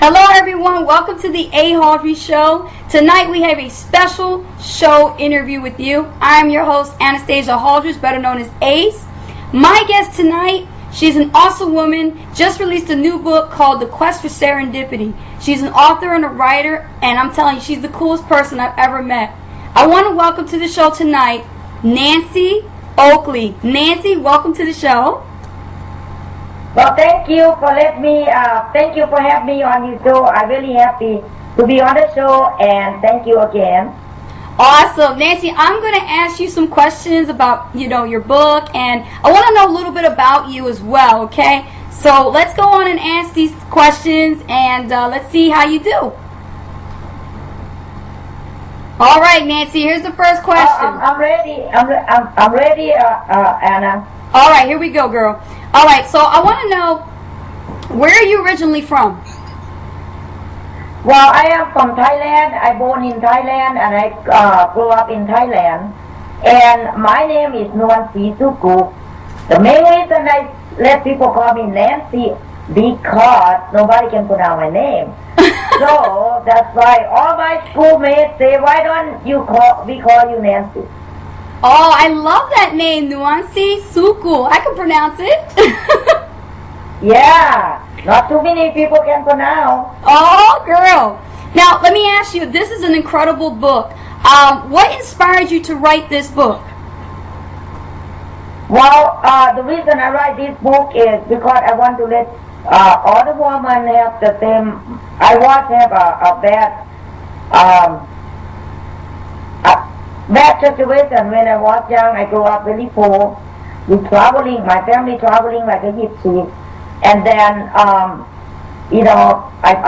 Hello everyone, welcome to the A. Haldry Show. Tonight we have a special show interview with you. I'm your host, Anastasia Haldry, better known as Ace. My guest tonight, she's an awesome woman, just released a new book called The Quest for Serendipity. She's an author and a writer, and I'm telling you, she's the coolest person I've ever met. I want to welcome to the show tonight, Nancy Oakley. Nancy, welcome to the show. Well, thank you for thank you for having me on your show. I'm really happy to be on the show, and thank you again. Awesome. Nancy, I'm going to ask you some questions about, your book, and I want to know a little bit about you as well, okay? So let's go on and ask these questions, and let's see how you do. All right, Nancy, here's the first question. I'm ready. I'm ready, Anna. All right, here we go, girl. All right, so I want to know, where are you originally from? Well, I am from Thailand. I born in Thailand, and I grew up in Thailand. And my name is Nancy Oakley. The main reason I let people call me Nancy because nobody can pronounce my name. So that's why all my schoolmates say, "Why don't we call you Nancy?" Oh, I love that name, Nancy Oakley. I can pronounce it. Yeah, not too many people can pronounce. Oh, girl. Now, let me ask you, this is an incredible book. What inspired you to write this book? Well, the reason I write this book is because I want to let all the women have the same. I once have a bad situation when I was young. I grew up really poor. We traveling, my family traveling like a gypsy. And then, I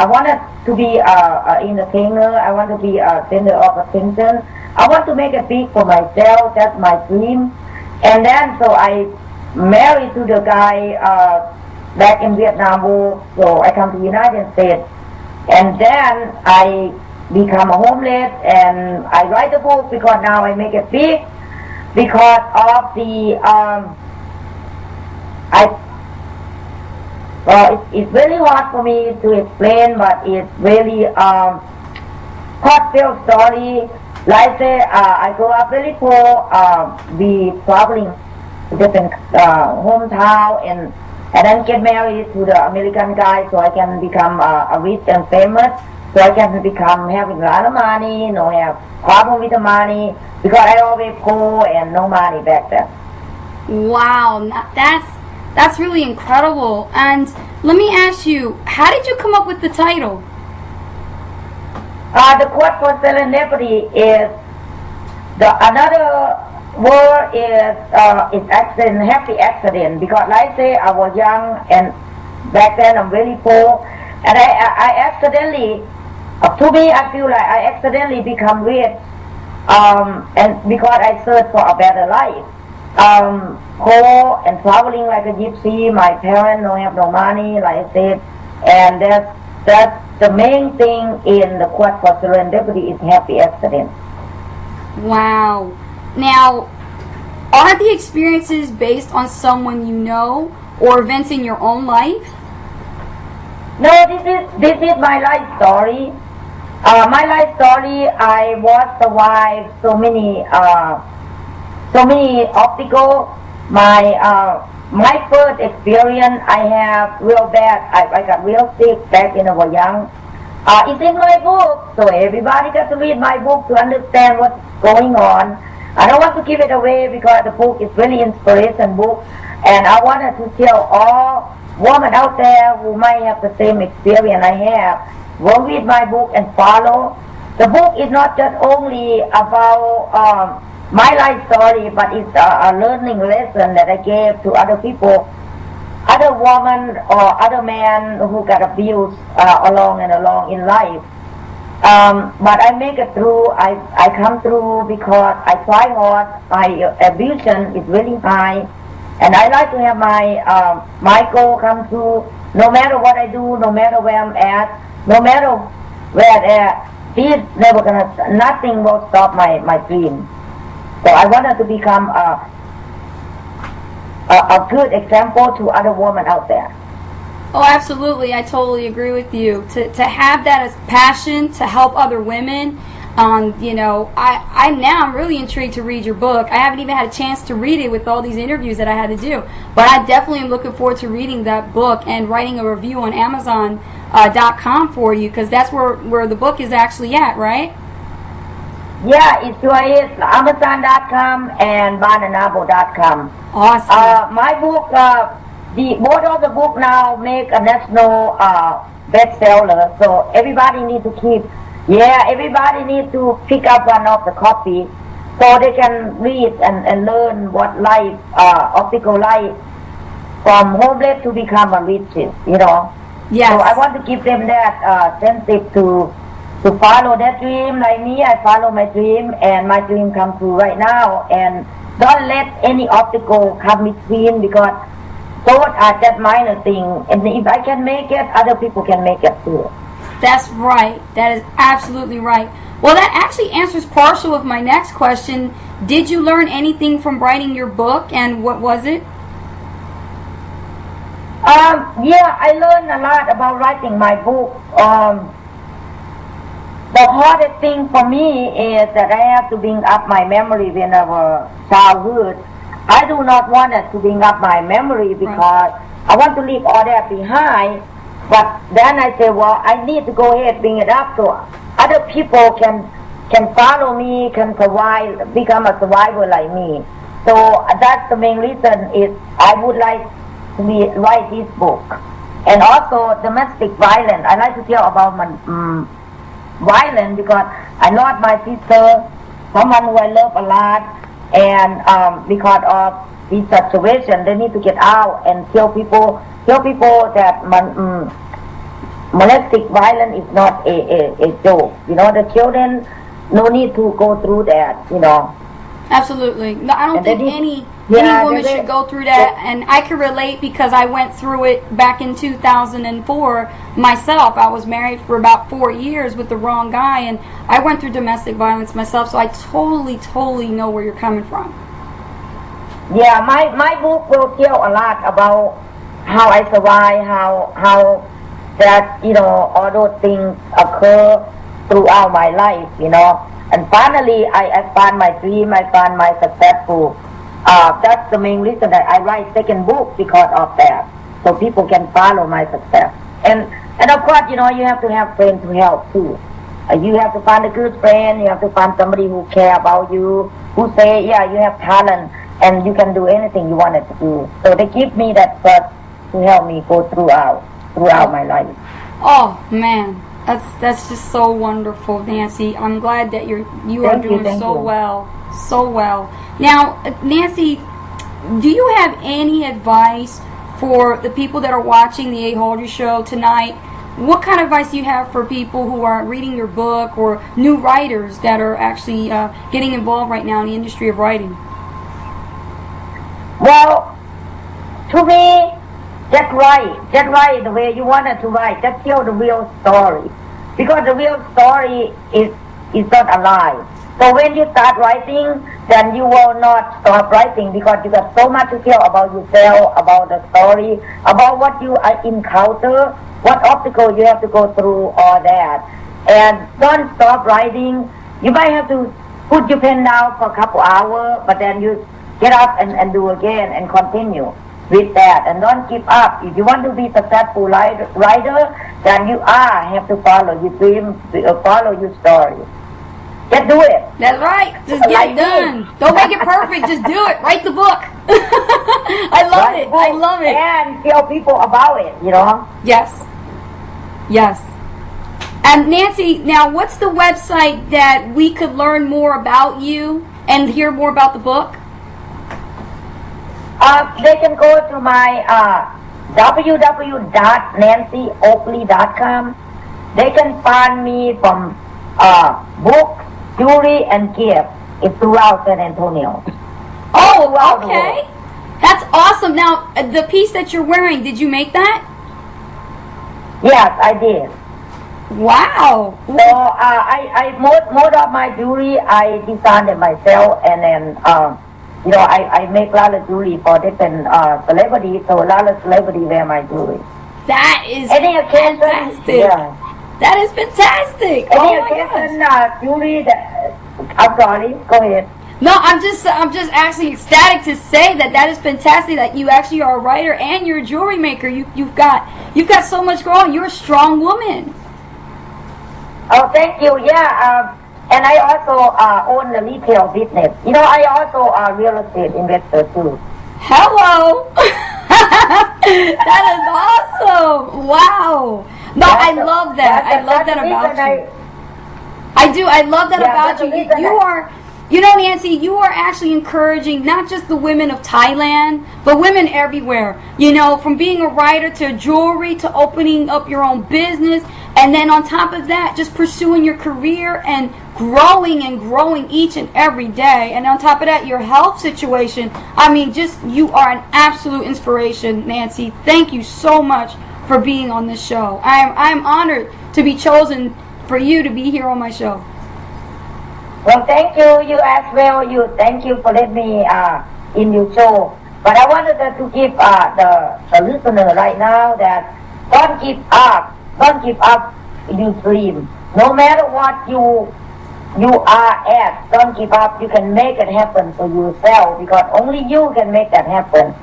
wanted to be an entertainer. I want to be a center of attention. I want to make it big for myself. That's my dream. And then, so I married to the guy back in Vietnam War. So I come to the United States. And then I become a homeless, and I write a book because now I make it big because of the it's really hard for me to explain, but it's really heartfelt story. Like I say, I grew up really poor, be traveling to different hometown, and then get married to the American guy so I can become rich and famous. So I can become having a lot of money, have problem with the money, because I always poor and no money back then. Wow, that's really incredible. And let me ask you, how did you come up with the title? The quote for serendipity is another word is accident, happy accident. Because like I say, I was young and back then I'm really poor, and I accidentally. To me, I feel like I accidentally become rich, and because I search for a better life. Poor and traveling like a gypsy. My parents don't have no money, like I said, and that's the main thing in the quest for serendipity is happy accident. Wow. Now, are the experiences based on someone you know or events in your own life? No, this is my life story. My life story. I was survived so many obstacles. My first experience, I have real bad. I got real sick back when I was young. It's in my book, so everybody got to read my book to understand what's going on. I don't want to give it away because the book is really inspiration book, and I wanted to tell all women out there who might have the same experience I have. Go read my book and follow. The book is not just only about my life story, but it's a learning lesson that I gave to other people, other women or other men who got abused along in life. But I make it through. I come through because I try hard. My ambition is really high, and I like to have my goal come true. No matter what I do, no matter where I'm at, no matter where nothing will stop my dream. So I wanted to become a good example to other women out there. Oh, absolutely. I totally agree with you. To have that as passion to help other women, you know, I'm really intrigued to read your book. I haven't even had a chance to read it with all these interviews that I had to do, but I definitely am looking forward to reading that book and writing a review on Amazon.com for you, because that's where the book is actually at, right? Yeah, it sure is. Amazon.com and barnesandnoble.com. Awesome. My book, both of the book now make a national bestseller, so everybody need to everybody need to pick up one of the copy so they can read and learn what life, optical life, from homeless to become a rich, you know. Yes. So I want to give them that sensitive to follow their dream. Like me, I follow my dream, and my dream come true right now. And don't let any obstacle come between, because those are just minor things. And if I can make it, other people can make it too. That's right. That is absolutely right. Well, that actually answers partial of my next question. Did you learn anything from writing your book, and what was it? Yeah, I learned a lot about writing my book. The hardest thing for me is that I have to bring up my memory when I was childhood. I do not want it to bring up my memory, because I want to leave all that behind. But then I say, well, I need to go ahead and bring it up so other people can follow me, can become a survivor like me. So that's the main reason is I would like to write this book. And also domestic violence. I like to tell about my violence, because I lost my sister, someone who I love a lot, and because of this situation, they need to get out and tell people that domestic violence is not a joke. You know, the children no need to go through that, you know. Absolutely. No, I don't think any woman should go through that, and I can relate because I went through it back in 2004 myself. I was married for about 4 years with the wrong guy, and I went through domestic violence myself, so I totally know where you're coming from. Yeah, my book will tell a lot about how I survive, how that, you know, all those things occur throughout my life, you know. And finally, I found my dream, I found my successful. That's the main reason that I write second book, because of that. So people can follow my success. And of course, you know, you have to have friends to help too. You have to find a good friend, you have to find somebody who care about you, who say, yeah, you have talent and you can do anything you wanted to do. So they give me that trust to help me go throughout my life. Oh man, that's just so wonderful, Nancy. I'm glad that you are doing so well. Now, Nancy, do you have any advice for the people that are watching the A. Haldry Show tonight? What kind of advice do you have for people who are reading your book, or new writers that are actually getting involved right now in the industry of writing? Well, to me, just write the way you wanted to write. Just tell the real story, because the real story is not a lie. So when you start writing, then you will not stop writing, because you got so much to tell about yourself, about the story, about what you encounter, what obstacle you have to go through, all that. And don't stop writing. You might have to put your pen down for a couple hours, but then you get up and do again and continue with that, and don't give up. If you want to be a successful writer, then you have to follow your dream, follow your story. Just do it. That's right. Just get it done. Don't make it perfect. Just do it. Write the book. I love it. And tell people about it, you know. Yes. And Nancy, now what's the website that we could learn more about you and hear more about the book? They can go to my www.nancyoakley.com. They can find me from books, jewelry, and gifts throughout San Antonio. Oh, okay. That's awesome. Now, the piece that you're wearing, did you make that? Yes, I did. Wow. So most of my jewelry I designed it myself, and then you know, I make a lot of jewelry for different celebrities, so a lot of celebrities wear my jewelry. That is Any occasion, fantastic. yeah. That is fantastic. Any Oh my occasion, gosh. Julie, I'm sorry, go ahead. No, I'm just actually ecstatic to say that is fantastic. That you actually are a writer and you're a jewelry maker. You've got so much going on. You're a strong woman. Oh, thank you. Yeah, and I also own the retail business. You know, I also a real estate investor too. Hello. That is awesome. Wow. No, I love that. I love that about you. I do. I love that about you. You are, you know, Nancy, you are actually encouraging not just the women of Thailand, but women everywhere. You know, from being a writer to jewelry to opening up your own business. And then on top of that, just pursuing your career and growing each and every day. And on top of that, your health situation. I mean, just you are an absolute inspiration, Nancy. Thank you so much for being on this show. I'm honored to be chosen for you to be here on my show. Well, thank you. You as well. Thank you for letting me in your show. But I wanted to give the listener right now that don't give up. Don't give up your dream. No matter what you are at, don't give up. You can make it happen for yourself because only you can make that happen.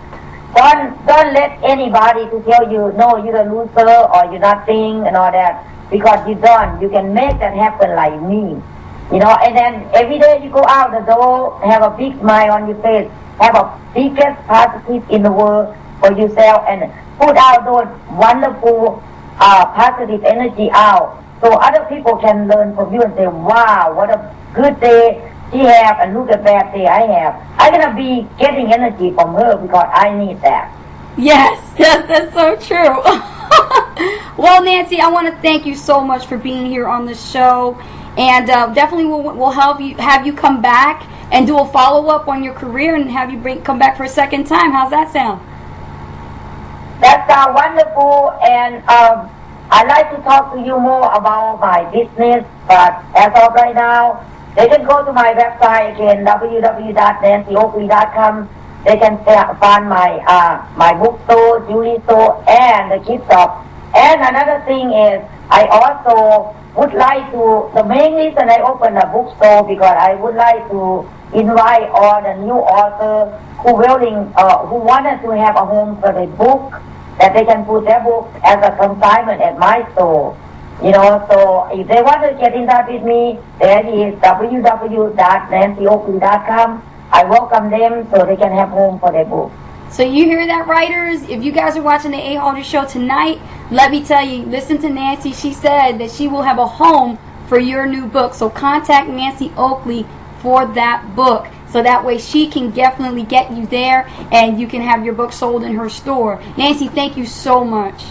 Don't let anybody to tell you, no, you're a loser or you're nothing and all that, because you don't. You can make that happen like me. You know, and then every day you go out the door, have a big smile on your face, have a biggest positive in the world for yourself and put out those wonderful positive energy out so other people can learn from you and say, wow, what a good day she have and look at bad day I have. I'm going to be getting energy from her because I need that. Yes, that's so true. Well, Nancy, I want to thank you so much for being here on the show, and definitely we'll have you come back and do a follow-up on your career and have you come back for a second time. How's that sound? That's wonderful, and I'd like to talk to you more about my business, but as of right now, they can go to my website again, www.nancyoakley.com. They can find my bookstore, jewelry store, and the gift shop. And another thing is, I also would like to, the main reason I opened a bookstore because I would like to invite all the new authors who wanted to have a home for their book, that they can put their book as a consignment at my store. You know, so if they want to get in touch with me, there is www.nancyoakley.com. I welcome them so they can have home for their book. So you hear that, writers? If you guys are watching the A-Holder Show tonight, let me tell you, listen to Nancy. She said that she will have a home for your new book. So contact Nancy Oakley for that book. So that way she can definitely get you there and you can have your book sold in her store. Nancy, thank you so much.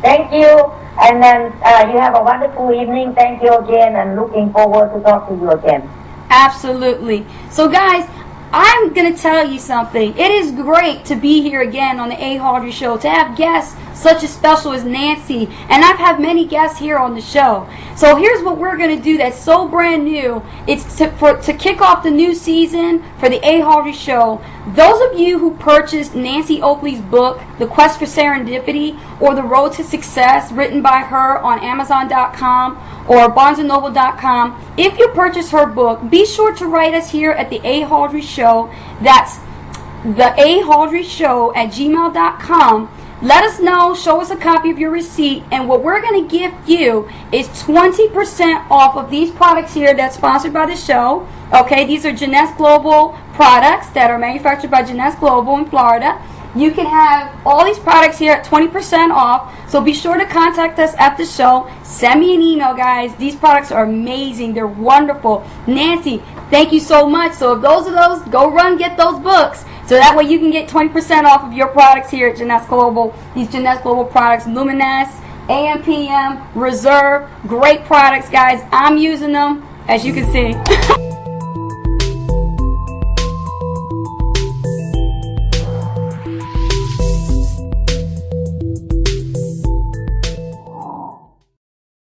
Thank you. And then you have a wonderful evening. Thank you again and looking forward to talk to you again. Absolutely. So guys, I'm going to tell you something. It is great to be here again on the A-Holder Show, to have guests such as special as Nancy, and I've had many guests here on the show. So here's what we're going to do that's so brand new. It's to kick off the new season for the A-Holder Show. Those of you who purchased Nancy Oakley's book, The Quest for Serendipity, or The Road to Success, written by her on Amazon.com or BarnesandNoble.com, if you purchase her book, be sure to write us here at the A-Holder Show. That's the A-Holder Show at gmail.com. Let us know, show us a copy of your receipt, and what we're going to give you is 20% off of these products here that's sponsored by the show. Okay, these are Jeunesse Global products that are manufactured by Jeunesse Global in Florida. You can have all these products here at 20% off, so be sure to contact us at the show. Send me an email, guys. These products are amazing. They're wonderful. Nancy, thank you so much. So if those are those, go run, get those books. So that way you can get 20% off of your products here at Jeunesse Global. These Jeunesse Global products, Luminous, AM/PM, Reserve, great products, guys. I'm using them, as you can see.